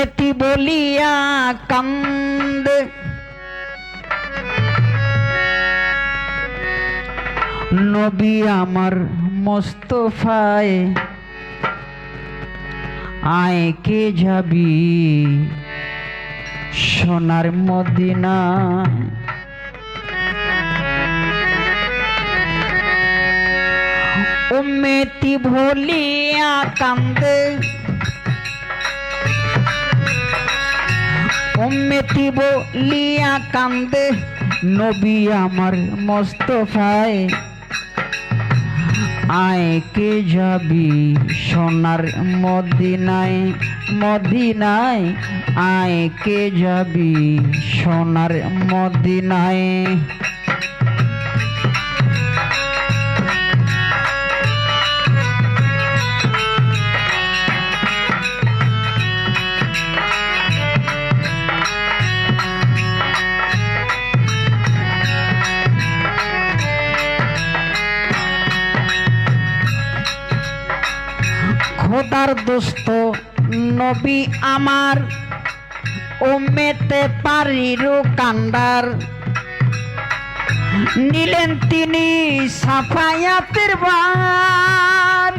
উম্মতি বলিয়া কান্দে নবী আমার মোস্তফায় আয় কে যাবি সোনার মদিনা উম্মতি বলিয়া কান্দে উম্মতি বলিয়া কান্দে নবী আমার মোস্তফায় আয় কে যাবি সোনার মদিনায় মদিনায় আয় কে যাবি সোনার মদিনায় খোদার দোস্ত নবী আমার উম্মতে পারিরু কান্ডার নিলেন তিনি সাফায়াতের ভার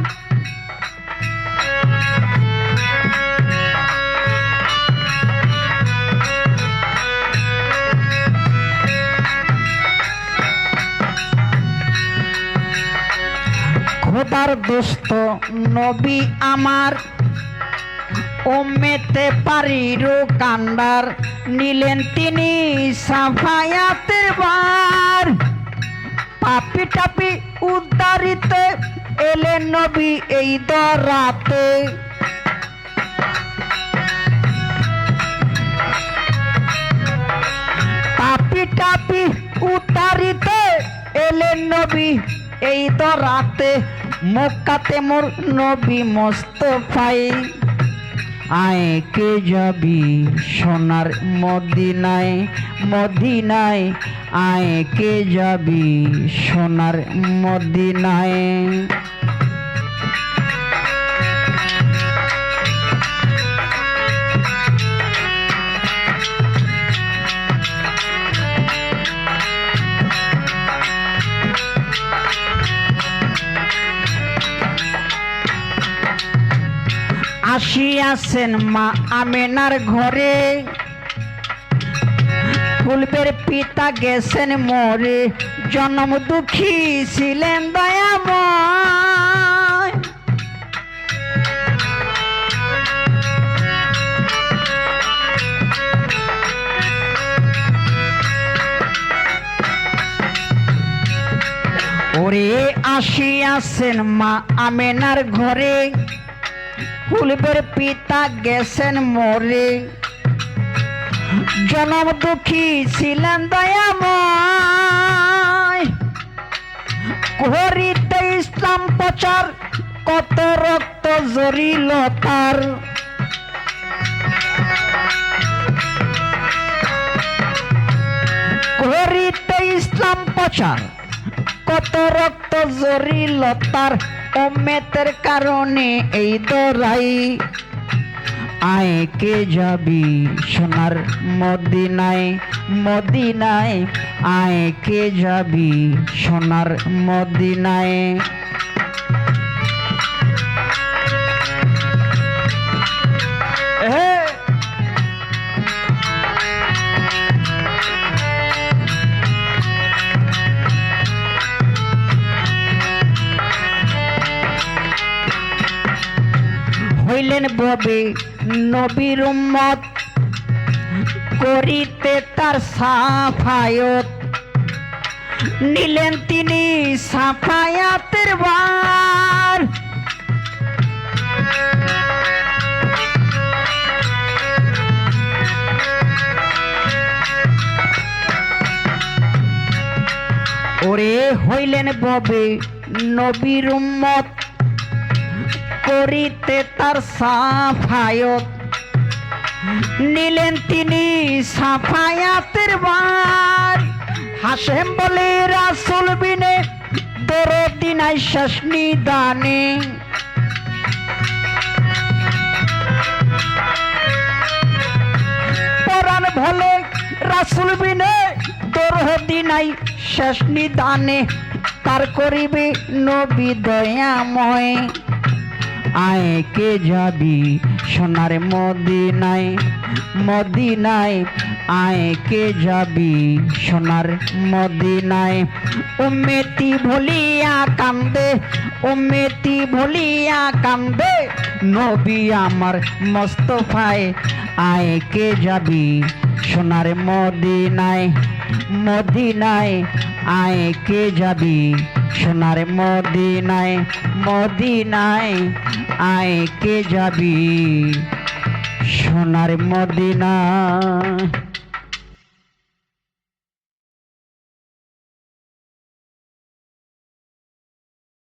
খোদার দোস্ত নবী আমার উম্মতে পারিরু কান্ডার নিলেন তিনি সাফায়াতের ভার পাপি টাপি উদ্ধারিতে এলেন নবী এই দরাতে পাপি টাপি উদ্ধারিতে এলেন নবী এই দরাতে মক্কাতে মোর নবী মোস্তফায় আয় কে যাবি সোনার মদিনায় মদিনায় আয় কে যাবি সোনার মদিনায় আসিয়াছেন মা আমেনার ঘরে ফুলবের পিতা গেছেন মরে জন্ম দুঃখী ছিলেন দয়াময় ওরে আসিয়াছেন মা আমেনার ঘরে ফুলবের পিতা গেছেন মরে জনম দুঃখী ছিলেন দয়াময় করিতে ইসলাম প্রচার কত রক্ত জড়িল তার করিতে ইসলাম প্রচার কত রক্ত জড়িল তার উম্মতের কারণে এই দরাই আয় কে যাবি সোনার মদিনায় মদিনায় আয় কে যাবি সোনার মদিনায় হইলেন ববে নবীর উম্মত করিতে তার সাফায়াত নিলেন তিনি সাফায়াতের ভার ওরে হইলেন ববে নবীর উম্মত করিতে তার সাফায়াত নিলেন তিনি সাফায়াতের ভার হাসেম বলে রাসূল বিনে দরদি নাই শেষ নিদানে হলে রাসূল বিনে দরদি নাই শেষ নিদানে কার করিবে নবী দয়াময় আয় কে যাবি সোনার মদিনায় মদিনায় আয় কে যাবি সোনার মদিনায় উম্মতি ভুলিয়া কান্দে উম্মতি ভুলিয়া কান্দে নবী আমার মোস্তফায় আয় কে যাবি সোনার মদিনায় মদিনায় আয় কে যাবি সোনার মদিনায় মদিনায় আয় কে যাবি সোনার মদিনায়।